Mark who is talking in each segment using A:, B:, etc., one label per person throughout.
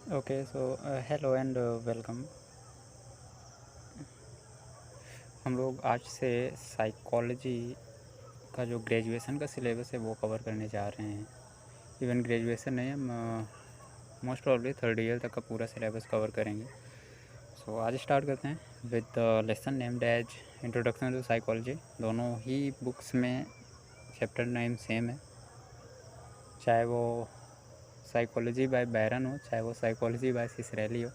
A: Okay so hello and welcome. हम लोग आज से साइकोलॉजी का जो ग्रेजुएशन का सिलेबस है वो कवर करने जा रहे हैं। इवन ग्रेजुएशन नहीं, हम मोस्ट प्रॉब्ली थर्ड ईयर तक का पूरा सिलेबस कवर करेंगे। सो आज स्टार्ट करते हैं with the lesson named as introduction to psychology. दोनों ही बुक्स में चैप्टर नेम सेम है, चाहे वो साइकोलॉजी बाय बैरन हो, चाहे वो साइकोलॉजी बाय सिसरेली हो।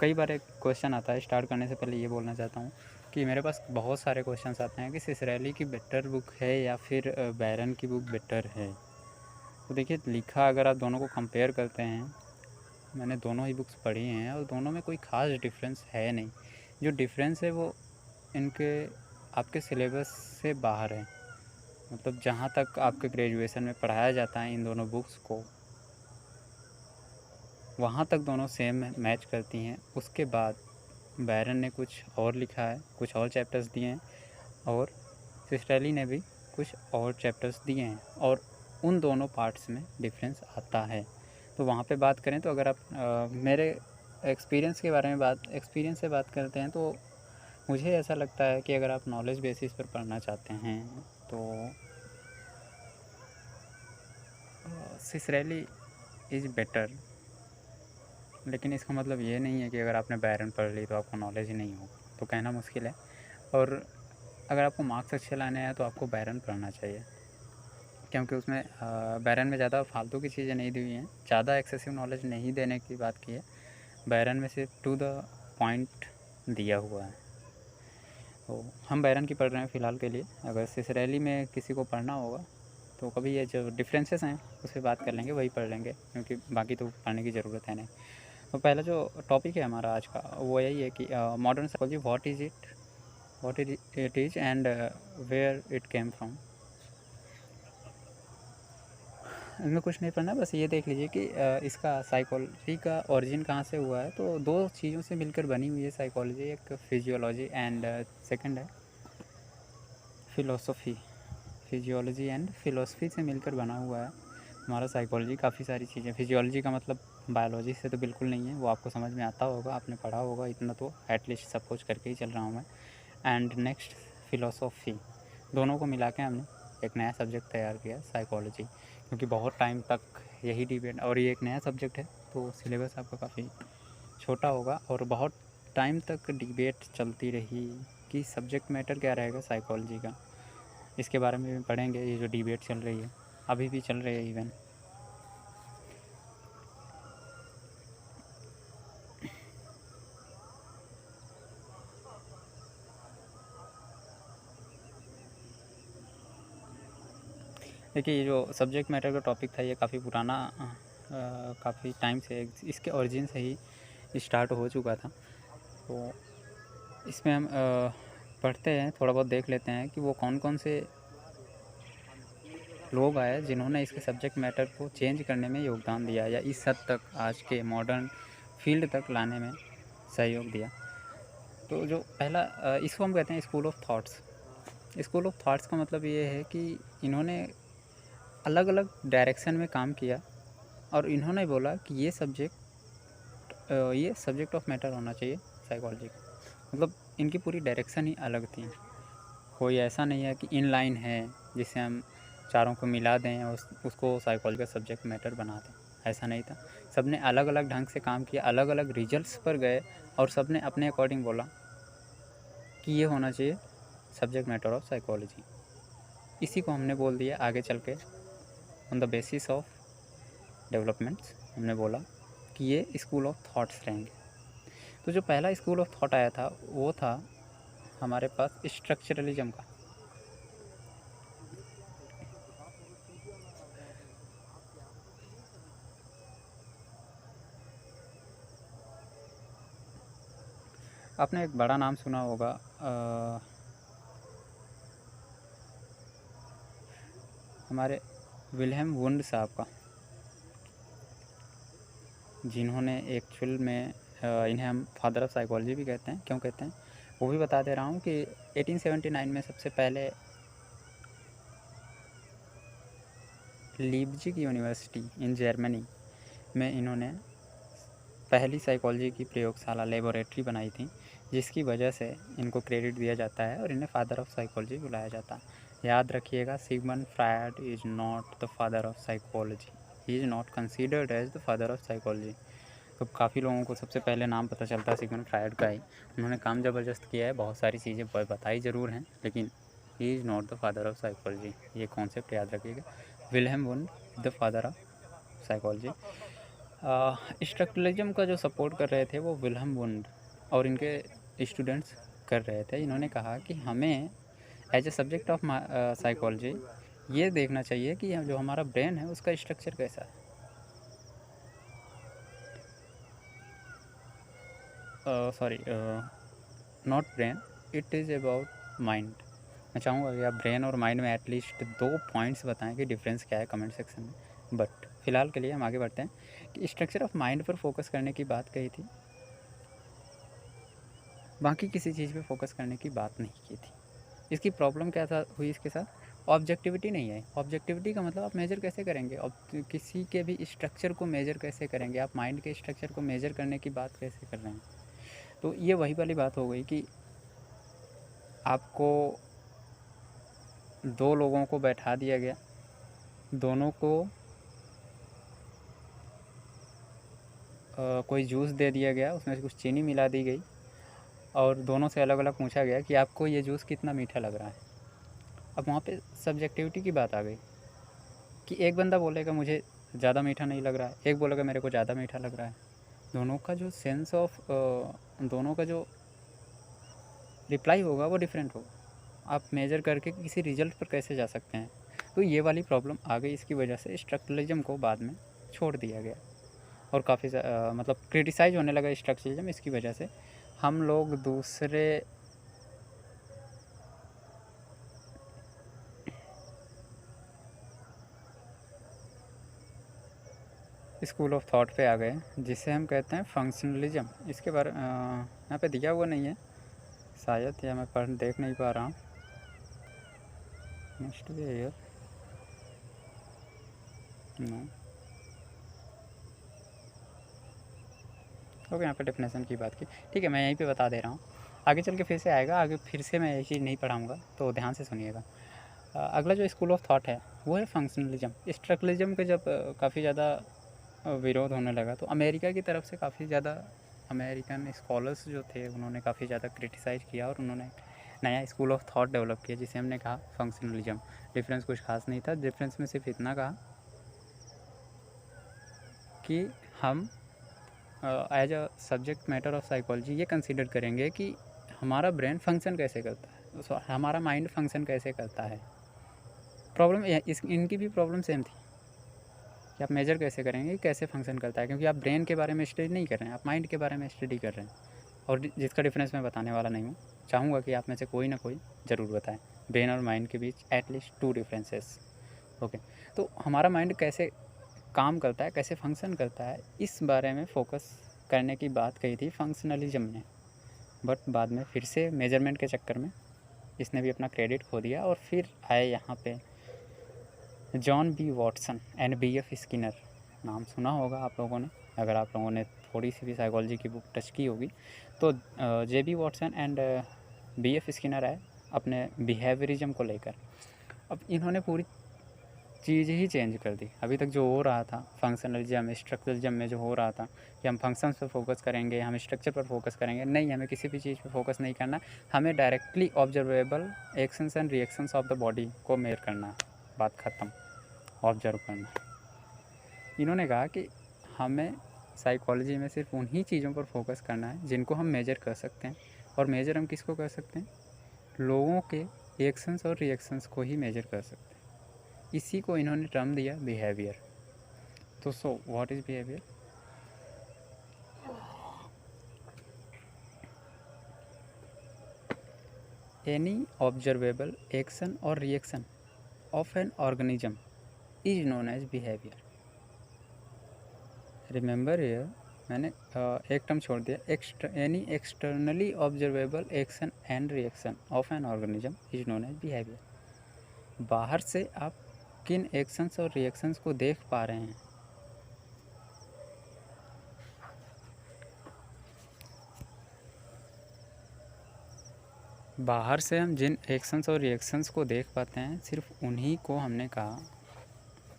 A: कई बार एक क्वेश्चन आता है, स्टार्ट करने से पहले ये बोलना चाहता हूँ कि मेरे पास बहुत सारे क्वेश्चंस आते हैं कि सिसरेली की बेटर बुक है या फिर बैरन की बुक बेटर है। तो देखिए, लिखा अगर आप दोनों को कंपेयर करते हैं, मैंने दोनों ही बुक्स पढ़ी हैं और दोनों में कोई ख़ास डिफरेंस है नहीं। जो डिफरेंस है वो इनके आपके सिलेबस से बाहर है। मतलब जहाँ तक आपके ग्रेजुएशन में पढ़ाया जाता है इन दोनों बुक्स को, वहाँ तक दोनों सेम मैच करती हैं। उसके बाद बैरन ने कुछ और लिखा है, कुछ और चैप्टर्स दिए हैं, और सिस्टरली ने भी कुछ और चैप्टर्स दिए हैं, और उन दोनों पार्ट्स में डिफरेंस आता है। तो वहाँ पे बात करें तो अगर आप मेरे एक्सपीरियंस से बात करते हैं तो मुझे ऐसा लगता है कि अगर आप नॉलेज बेसिस पर पढ़ना चाहते हैं तो सिसरेली इज़ बेटर। लेकिन इसका मतलब ये नहीं है कि अगर आपने बैरन पढ़ ली तो आपको नॉलेज ही नहीं होगा, तो कहना मुश्किल है। और अगर आपको मार्क्स अच्छे लाने हैं तो आपको बैरन पढ़ना चाहिए, क्योंकि उसमें बैरन में ज़्यादा फालतू की चीज़ें नहीं दी हुई हैं, ज़्यादा एक्सेसिव नॉलेज नहीं देने की बात की है। बैरन में सिर्फ टू द पॉइंट दिया हुआ है। तो हम बैरन की पढ़ रहे हैं फ़िलहाल के लिए। अगर सिसरेली में किसी को पढ़ना होगा तो कभी ये जो डिफरेंसेस हैं उस पर बात कर लेंगे, वही पढ़ लेंगे, क्योंकि बाकी तो पढ़ने की ज़रूरत है नहीं। तो पहला जो टॉपिक है हमारा आज का वो यही है कि modern psychology, what it is and where it came from. इसमें कुछ नहीं पढ़ना, बस ये देख लीजिए कि इसका साइकोलॉजी का ओरिजिन कहाँ से हुआ है। तो दो चीज़ों से मिलकर बनी हुई है साइकोलॉजी, एक फिजियोलॉजी एंड सेकंड है फ़िलोसफ़ी। फिजियोलॉजी एंड फ़िलोसफ़ी से मिलकर बना हुआ है हमारा साइकोलॉजी। काफ़ी सारी चीज़ें, फिजियोलॉजी का मतलब बायोलॉजी से तो बिल्कुल नहीं है, वो आपको समझ में आता होगा, आपने पढ़ा होगा, इतना तो एटलीस्ट सब कुछ करके ही चल रहा हूँ मैं। एंड नेक्स्ट फ़िलोसफ़ी, दोनों को मिला के हमने एक नया सब्जेक्ट तैयार किया, साइकोलॉजी। क्योंकि बहुत टाइम तक यही डिबेट, और ये एक नया सब्जेक्ट है तो सिलेबस आपका काफ़ी छोटा होगा, और बहुत टाइम तक डिबेट चलती रही कि सब्जेक्ट मैटर क्या रहेगा साइकोलॉजी का। इसके बारे में भी पढ़ेंगे, ये जो डिबेट चल रही है, अभी भी चल रही है इवन। देखिए, ये जो सब्जेक्ट मैटर का टॉपिक था ये काफ़ी पुराना, काफ़ी टाइम से इसके ओरिजिन से ही स्टार्ट हो चुका था। तो इसमें हम पढ़ते हैं, थोड़ा बहुत देख लेते हैं कि वो कौन कौन से लोग आए जिन्होंने इसके सब्जेक्ट मैटर को चेंज करने में योगदान दिया, या इस हद तक आज के मॉडर्न फील्ड तक लाने में सहयोग दिया। तो जो पहला, इसको हम कहते हैं school of thoughts. School of thoughts का मतलब ये है कि इन्होंने अलग अलग डायरेक्शन में काम किया, और इन्होंने बोला कि ये सब्जेक्ट ऑफ मैटर होना चाहिए साइकोलॉजी का। मतलब इनकी पूरी डायरेक्शन ही अलग थी। कोई ऐसा नहीं है कि इन लाइन है जिसे हम चारों को मिला दें और उसको साइकोलॉजी का सब्जेक्ट मैटर बना दें, ऐसा नहीं था। सब ने अलग अलग ढंग से काम किया, अलग अलग रिजल्ट्स पर गए, और सब ने अपने अकॉर्डिंग बोला कि ये होना चाहिए सब्जेक्ट मैटर ऑफ साइकोलॉजी। इसी को हमने बोल दिया आगे चल के, on the basis of developments, हमने बोला कि ये स्कूल ऑफ थॉट्स रहेंगे। तो जो पहला स्कूल ऑफ थॉट आया था वो था हमारे पास स्ट्रक्चरलिज्म का। आपने एक बड़ा नाम सुना होगा, हमारे विल्हेम वुंड साहब का, जिन्होंने एक्चुअल में इन्हें हम फादर ऑफ साइकोलॉजी भी कहते हैं। क्यों कहते हैं वो भी बता दे रहा हूँ कि 1879 में सबसे पहले लीप्जिग यूनिवर्सिटी इन जर्मनी में इन्होंने पहली साइकोलॉजी की प्रयोगशाला लेबोरेटरी बनाई थी, जिसकी वजह से इनको क्रेडिट दिया जाता है और इन्हें फादर ऑफ साइकोलॉजी बुलाया जाता है। याद रखिएगा, Sigmund Freud is not the father of psychology, he is not considered as the father of psychology. तो काफ़ी लोगों को सबसे पहले नाम पता चलता है सिगमंड फ्रायड का ही। उन्होंने काम ज़बरदस्त किया है, बहुत सारी चीज़ें बताई ज़रूर हैं, लेकिन ही is not the father of psychology, ये कॉन्सेप्ट याद रखिएगा। Wilhelm wound the father of psychology. Structuralism का जो सपोर्ट कर रहे थे वो विल्हेम वुंड और इनके स्टूडेंट्स कर रहे थे। इन्होंने कहा कि हमें as a subject of psychology ये देखना चाहिए कि जो हमारा ब्रेन है उसका स्ट्रक्चर कैसा है। Sorry, not brain, it is about mind. मैं चाहूँगा कि आप ब्रेन और माइंड में एटलीस्ट 2 पॉइंट्स बताएं कि डिफरेंस क्या है कमेंट सेक्शन में। बट फ़िलहाल के लिए हम आगे बढ़ते हैं कि स्ट्रक्चर ऑफ माइंड पर फोकस करने की बात कही थी, बाकी किसी चीज़ पे फोकस करने की बात नहीं की थी। इसकी प्रॉब्लम क्या था हुई इसके साथ? ऑब्जेक्टिविटी नहीं है। ऑब्जेक्टिविटी का मतलब आप मेजर कैसे करेंगे? किसी के भी स्ट्रक्चर को मेजर कैसे करेंगे? आप माइंड के स्ट्रक्चर को मेजर करने की बात कैसे कर रहे हैं? तो ये वही वाली बात हो गई कि आपको 2 लोगों को बैठा दिया गया, दोनों को कोई जूस दे दिया गया, उसमें से कुछ चीनी मिला दी गई और दोनों से अलग अलग पूछा गया कि आपको ये जूस कितना मीठा लग रहा है। अब वहाँ पे सब्जेक्टिविटी की बात आ गई कि एक बंदा बोलेगा मुझे ज़्यादा मीठा नहीं लग रहा है, एक बोलेगा मेरे को ज़्यादा मीठा लग रहा है। दोनों का जो सेंस ऑफ दोनों का जो रिप्लाई होगा वो डिफरेंट होगा। आप मेजर करके किसी रिजल्ट पर कैसे जा सकते हैं? तो ये वाली प्रॉब्लम आ गई। इसकी वजह से स्ट्रक्चरलिज्म को बाद में छोड़ दिया गया और काफ़ी मतलब क्रिटिसाइज होने लगा स्ट्रक्चरलिज्म। इसकी वजह से हम लोग दूसरे स्कूल ऑफ थॉट पे आ गए, जिसे हम कहते हैं फंक्शनलिज्म। इसके बारे यहाँ पे दिया हुआ नहीं है शायद, या मैं पढ़ देख नहीं पा रहा हूँ। नेक्स्ट भी है नो। ओके, यहाँ पे डेफिनेशन की बात की, ठीक है, मैं यहीं पे बता दे रहा हूँ। आगे चल के फिर से आएगा, आगे फिर से मैं ये चीज़ नहीं पढ़ाऊँगा, तो ध्यान से सुनिएगा। अगला जो स्कूल ऑफ थॉट है वो है फंक्शनलिज्म। स्ट्रक्चरलिज्म के जब काफ़ी ज़्यादा विरोध होने लगा तो अमेरिका की तरफ से काफ़ी ज़्यादा अमेरिकन स्कॉलर्स जो थे उन्होंने काफ़ी ज़्यादा क्रिटिसाइज़ किया और उन्होंने नया स्कूल ऑफ थॉट डेवलप किया, जिसे हमने कहा फंक्शनलिज्म। डिफरेंस कुछ खास नहीं था, डिफरेंस में सिर्फ इतना कहा कि हम as a subject matter of psychology ये कंसिडर करेंगे कि हमारा ब्रेन फंक्शन कैसे करता है, हमारा माइंड फंक्शन कैसे करता है। प्रॉब्लम इनकी भी प्रॉब्लम सेम थी कि आप मेजर कैसे करेंगे कैसे फंक्शन करता है, क्योंकि आप ब्रेन के बारे में स्टडी नहीं कर रहे हैं, आप माइंड के बारे में स्टडी कर रहे हैं। और जिसका डिफरेंस मैं बताने वाला नहीं हूँ, चाहूँगा कि आप में से कोई ना कोई ज़रूर बताएं ब्रेन और माइंड के बीच एटलीस्ट 2 डिफरेंसेस। ओके, तो हमारा माइंड कैसे काम करता है, कैसे फंक्शन करता है, इस बारे में फोकस करने की बात कही थी फंक्शनलिज्म ने। बट बाद में फिर से मेजरमेंट के चक्कर में इसने भी अपना क्रेडिट खो दिया और फिर आए यहाँ पे John B Watson and B.F. Skinner. नाम सुना होगा आप लोगों ने, अगर आप लोगों ने थोड़ी सी भी साइकोलॉजी की बुक टच की होगी तो। J.B. Watson and B.F. Skinner आए अपने बिहेवियरिज्म को लेकर। अब इन्होंने पूरी चीज़ ही चेंज कर दी। अभी तक जो हो रहा था फंक्शनलिज्म स्ट्रक्चरलिज्म में जो हो रहा था कि हम फंक्शंस पर फोकस करेंगे, हम स्ट्रक्चर पर फोकस करेंगे, नहीं, हमें किसी भी चीज़ पर फोकस नहीं करना, हमें directly observable actions and reactions of the body को मेजर करना है, बात ख़त्म, ऑब्जर्व करना। इन्होंने कहा कि हमें साइकोलॉजी में सिर्फ उन्हीं चीज़ों पर फोकस करना है जिनको हम मेजर कर सकते हैं। और मेजर हम किसको कर सकते हैं? लोगों के एक्शंस और रिएक्शंस को ही मेजर कर सकते हैं। इसी को इन्होंने टर्म दिया बिहेवियर। तो what is behaviour? Any observable action और reaction of an organism is known as behaviour. Remember here, मैंने एक टर्म छोड़ दिया, any externally observable action and reaction of an organism is known as behaviour. बाहर से आप किन एक्शंस और रिएक्शंस को देख पा रहे हैं, बाहर से हम जिन एक्शंस और रिएक्शंस को देख पाते हैं, सिर्फ उन्हीं को हमने कहा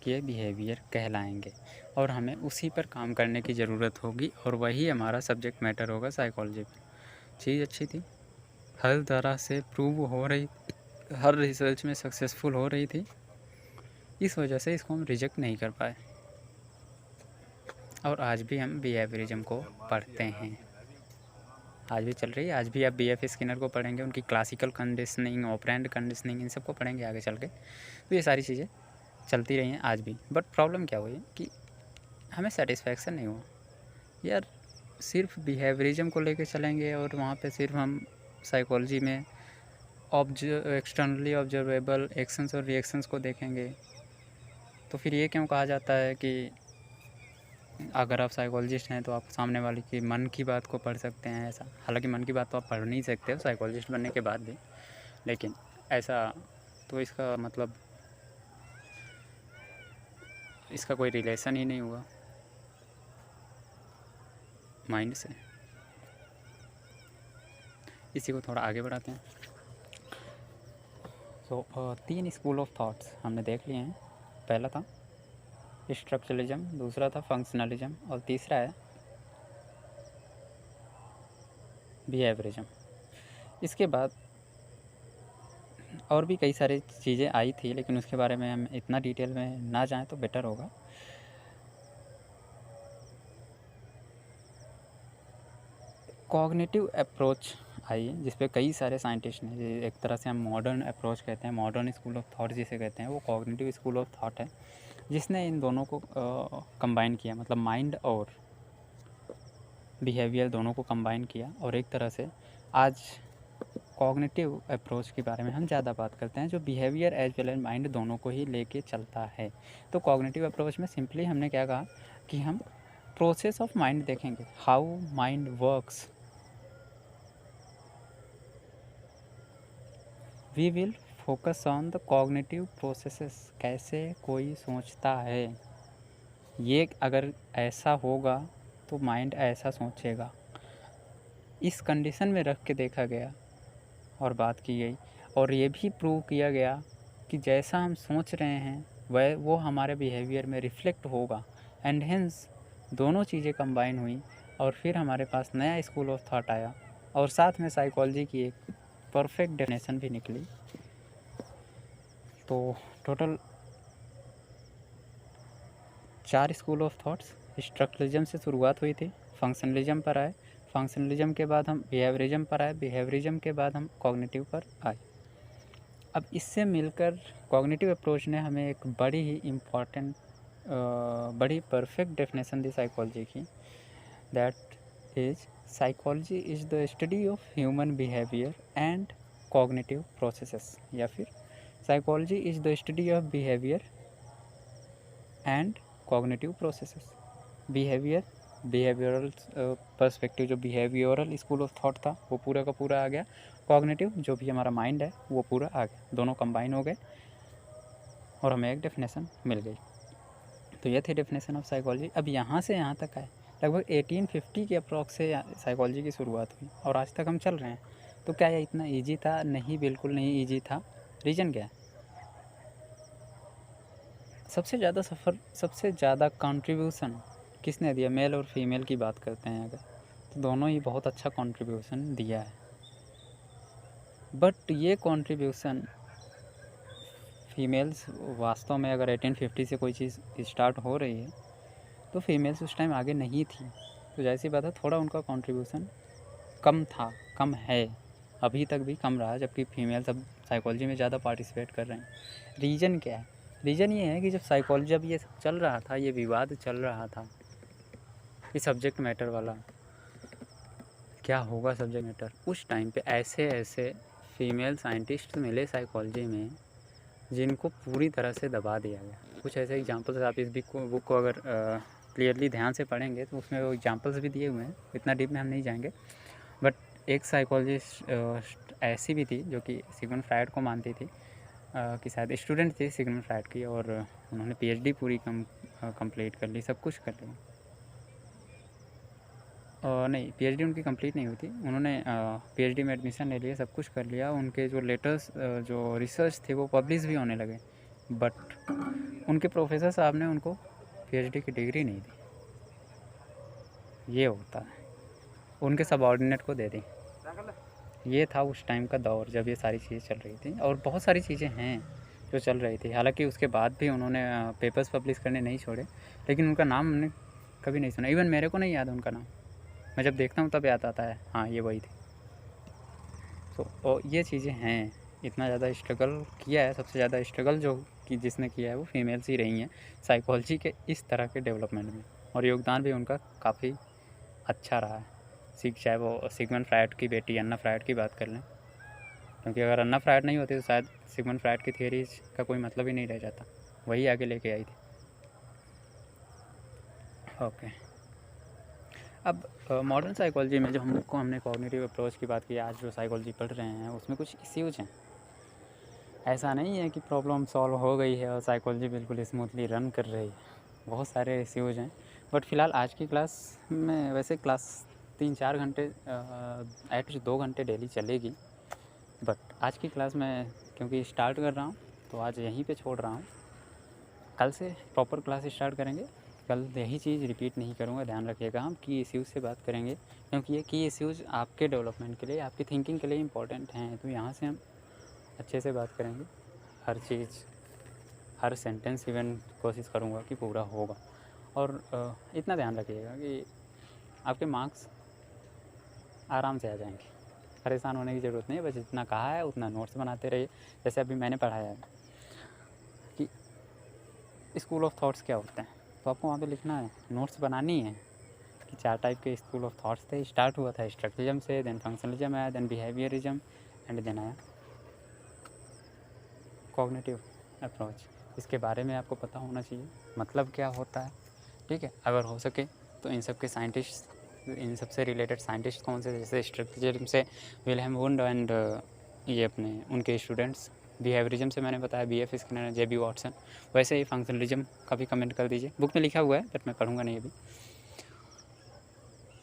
A: कि ये बिहेवियर कहलाएंगे और हमें उसी पर काम करने की ज़रूरत होगी और वही हमारा सब्जेक्ट मैटर होगा साइकोलॉजी पर। चीज़ अच्छी थी, हर तरह से प्रूव हो रही, हर रिसर्च में सक्सेसफुल हो रही थी, इस वजह से इसको हम रिजेक्ट नहीं कर पाए और आज भी हम बिहेवियरिज्म को पढ़ते हैं। आज भी चल रही है, आज भी आप BF स्किनर को पढ़ेंगे, उनकी क्लासिकल कंडीशनिंग, ऑपरेंड कंडीशनिंग, इन सबको पढ़ेंगे आगे चल के। तो ये सारी चीज़ें चलती रही हैं आज भी। बट प्रॉब्लम क्या हुई कि हमें सेटिस्फैक्शन नहीं हुआ यार, सिर्फ बिहेवियरिज्म को लेके चलेंगे और वहाँ पे सिर्फ हम साइकोलॉजी में एक्सटर्नली ऑब्जर्वेबल एक्शंस और रिएक्शंस को देखेंगे, तो फिर ये क्यों कहा जाता है कि अगर आप साइकोलॉजिस्ट हैं तो आप सामने वाले की मन की बात को पढ़ सकते हैं ऐसा। हालांकि मन की बात तो आप पढ़ नहीं सकते हो साइकोलॉजिस्ट बनने के बाद भी, लेकिन ऐसा तो इसका मतलब इसका कोई रिलेशन ही नहीं हुआ माइंड से। इसी को थोड़ा आगे बढ़ाते हैं। तो 3 स्कूल ऑफ थॉट्स हमने देख लिए हैं। पहला था स्ट्रक्चरलिज्म, दूसरा था फंक्शनलिज्म और तीसरा है बिहेवियरिज्म। इसके बाद और भी कई सारी चीज़ें आई थी, लेकिन उसके बारे में हम इतना डिटेल में ना जाएं तो बेटर होगा। कॉग्निटिव अप्रोच आई, जिस पे कई सारे साइंटिस्ट ने, एक तरह से हम मॉडर्न अप्रोच कहते हैं, मॉडर्न स्कूल ऑफ थॉट जिसे कहते हैं, वो कॉग्निटिव स्कूल ऑफ थॉट है, जिसने इन दोनों को कंबाइन किया, मतलब माइंड और बिहेवियर दोनों को कंबाइन किया। और एक तरह से आज कॉग्निटिव अप्रोच के बारे में हम ज़्यादा बात करते हैं, जो behaviour as well as mind दोनों को ही लेके चलता है। तो कॉग्निटिव अप्रोच में सिंपली हमने क्या कहा कि हम प्रोसेस ऑफ माइंड देखेंगे, how mind works. We will focus on the cognitive processes, कैसे कोई सोचता है, ये अगर ऐसा होगा तो माइंड ऐसा सोचेगा। इस कंडीशन में रख के देखा गया और बात की गई, और ये भी प्रूव किया गया कि जैसा हम सोच रहे हैं वह वो हमारे बिहेवियर में रिफ्लेक्ट होगा। एंड हेंस दोनों चीज़ें कंबाइन हुई और फिर हमारे पास नया स्कूल ऑफ थॉट आया और साथ में साइकोलॉजी की एक परफेक्ट डेफिनेशन भी निकली। तो total 4 school of thoughts. Structuralism से शुरुआत हुई थी, फंक्शनलिज्म पर आए, फंक्शनलिज्म के बाद हम बिहेवियरिज्म पर आए, बिहेवियरिज्म के बाद हम कॉग्निटिव पर आए। अब इससे मिलकर कॉग्निटिव अप्रोच ने हमें एक बड़ी ही इम्पॉर्टेंट, बड़ी परफेक्ट डेफिनेशन दी साइकोलॉजी की, that is psychology is the study of human behaviour and cognitive processes, या फिर psychology is the study of behaviour and cognitive processes. Behavioural perspective, जो बिहेवियरल स्कूल ऑफ थॉट था वो पूरा का पूरा आ गया। कॉग्निटिव, जो भी हमारा माइंड है, वो पूरा आ गया। दोनों कंबाइन हो गए और हमें एक डेफिनेशन मिल गई। तो ये थी डेफिनेशन ऑफ साइकोलॉजी। अब यहाँ से यहाँ तक आए, लगभग 1850 के अप्रॉक्स से साइकोलॉजी की शुरुआत हुई और आज तक हम चल रहे हैं। तो क्या ये इतना ईजी था? नहीं, बिल्कुल नहीं ईजी था। रीज़न क्या है? सबसे ज़्यादा कंट्रीब्यूशन किसने दिया? मेल और फीमेल की बात करते हैं अगर, तो दोनों ही बहुत अच्छा कंट्रीब्यूशन दिया है। बट ये कंट्रीब्यूशन फीमेल्स, वास्तव में अगर 1850 से कोई चीज़ स्टार्ट हो रही है तो फीमेल्स उस टाइम आगे नहीं थी, तो जाहिर सी बात है थोड़ा उनका कंट्रीब्यूशन कम था, कम है, अभी तक भी कम रहा, जबकि फीमेल्स अब साइकोलॉजी में ज़्यादा पार्टिसिपेट कर रहे हैं। रीज़न क्या है? रीज़न ये है कि जब ये चल रहा था, ये विवाद चल रहा था कि सब्जेक्ट मैटर वाला, क्या होगा सब्जेक्ट मैटर, उस टाइम पे ऐसे फीमेल साइंटिस्ट मिले साइकोलॉजी में जिनको पूरी तरह से दबा दिया गया। कुछ ऐसे एग्जांपल्स आप इस बुक को अगर क्लियरली ध्यान से पढ़ेंगे तो उसमें वो एग्जांपल्स भी दिए हुए हैं, इतना डीप में हम नहीं जाएंगे। बट एक साइकोलॉजिस्ट ऐसी भी थी जो कि सिगमंड फ्रायड को मानती थी, कि शायद स्टूडेंट थी सिगमंड फ्रायड की, और उन्होंने PhD पूरी कंप्लीट कर ली, सब कुछ कर लिया। नहीं, पीएचडी उनकी कंप्लीट नहीं हुई थी। उन्होंने पीएचडी में एडमिशन ले लिया, सब कुछ कर लिया। उनके जो लेटर्स जो रिसर्च थे वो पब्लिश भी होने लगे, बट उनके प्रोफेसर साहब ने उनको पीएचडी की डिग्री नहीं दी। ये होता है, उनके सबऑर्डिनेट को दे दी। ये था उस टाइम का दौर जब ये सारी चीज़ें चल रही थी, और बहुत सारी चीज़ें हैं जो चल रही थी। हालांकि उसके बाद भी उन्होंने पेपर्स पब्लिश करने नहीं छोड़े, लेकिन उनका नाम हमने कभी नहीं सुना। इवन मेरे को नहीं याद उनका नाम, मैं जब देखता हूँ तब याद आता है, हाँ ये वही थे। तो और ये चीज़ें हैं, इतना ज़्यादा स्ट्रगल किया है। सबसे ज़्यादा स्ट्रगल जो कि जिसने किया है वो फीमेल्स ही रही हैं साइकोलॉजी के इस तरह के डेवलपमेंट में, और योगदान भी उनका काफ़ी अच्छा रहा है। चाहे वो सिगमंड फ्रायड की बेटी अन्ना फ्रायड की बात कर लें, क्योंकि अगर अन्ना फ्रायड नहीं होती तो शायद सिगमंड फ्रायड की थियरीज का कोई मतलब ही नहीं रह जाता, वही आगे लेके आई थी। ओके, अब मॉडर्न साइकोलॉजी में जो हमने कॉग्निटिव अप्रोच की बात की, आज जो साइकोलॉजी पढ़ रहे हैं उसमें कुछ इश्यूज हैं। ऐसा नहीं है कि प्रॉब्लम सॉल्व हो गई है और साइकोलॉजी बिल्कुल स्मूथली रन कर रही है, बहुत सारे इश्यूज हैं। बट फ़िलहाल आज की क्लास में, वैसे क्लास 3-4 घंटे एटलीस्ट 2 घंटे डेली चलेगी, बट आज की क्लास में क्योंकि स्टार्ट कर रहा हूँ तो आज यहीं पे छोड़ रहा हूँ। कल से प्रॉपर क्लास स्टार्ट करेंगे। कल यही चीज़ रिपीट नहीं करूँगा, ध्यान रखिएगा। हम की इश्यूज़ से बात करेंगे, क्योंकि ये की इश्यूज़ आपके डेवलपमेंट के लिए, आपकी थिंकिंग के लिए इम्पॉर्टेंट हैं। तो यहाँ से हम अच्छे से बात करेंगे, हर चीज़, हर सेंटेंस इवन कोशिश करूँगा कि पूरा होगा। और इतना ध्यान रखिएगा कि आपके मार्क्स आराम से आ जाएंगे, परेशान होने की ज़रूरत नहीं है। बस जितना कहा है उतना नोट्स बनाते रहिए। जैसे अभी मैंने पढ़ाया है कि स्कूल ऑफ थॉट्स क्या होते हैं, तो आपको वहाँ पे लिखना है, नोट्स बनानी है कि 4 टाइप के स्कूल ऑफ थॉट्स थे। स्टार्ट हुआ था स्ट्रक्चरिज्म से, देन फंक्शनलिज्म आया, देन बिहेवियरिज्म, एंड देन आया कॉग्निटिव अप्रोच। इसके बारे में आपको पता होना चाहिए, मतलब क्या होता है, ठीक है। अगर हो सके तो इन सब के साइंटिस्ट, इन सब से रिलेटेड साइंटिस्ट कौन से, जैसे स्ट्रक्चरिज्म से विल्हेम वुंड एंड ये अपने उनके स्टूडेंट्स, बिहेवियरिज्म से मैंने बताया BF स्किनर, JB वॉटसन। वैसे ही फंक्शनलिज्म का भी कमेंट कर दीजिए, बुक में लिखा हुआ है बट मैं पढ़ूंगा नहीं अभी।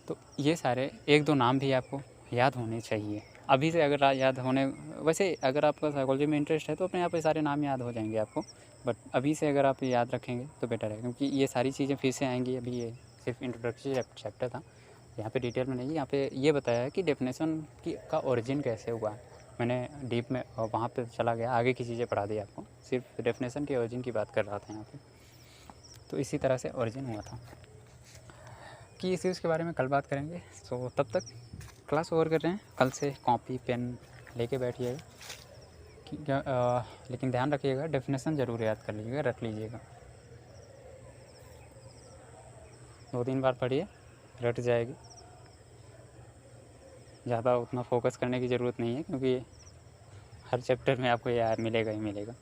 A: तो ये सारे 1-2 नाम भी आपको याद होने चाहिए अभी से। अगर याद होने, वैसे अगर आपका साइकोलॉजी में इंटरेस्ट है तो अपने आप ये सारे नाम याद हो जाएंगे आपको, बट अभी से अगर आप याद रखेंगे तो बेटर है, क्योंकि ये सारी चीज़ें फिर से आएंगी। अभी ये सिर्फ इंट्रोडक्टरी चैप्टर था, यहाँ पे डिटेल में नहीं। यहाँ पे ये बताया है कि डेफिनेशन का ओरिजिन कैसे हुआ। मैंने डीप में वहाँ पे चला गया, आगे की चीज़ें पढ़ा दी आपको, सिर्फ डेफिनेशन के ओरिजिन की बात कर रहा था यहाँ पे। तो इसी तरह से ओरिजिन हुआ था। कि इश्यूज़ के बारे में कल बात करेंगे। सो तब तक क्लास ओवर कर रहे हैं, कल से कॉपी पेन लेके बैठिएगा कि लेकिन ध्यान रखिएगा, डेफिनेशन ज़रूर याद कर लीजिएगा, रख लीजिएगा। 2-3 बार पढ़िए, रट जाएगी। ज़्यादा उतना फोकस करने की ज़रूरत नहीं है, क्योंकि हर चैप्टर में आपको ये मिलेगा ही मिलेगा।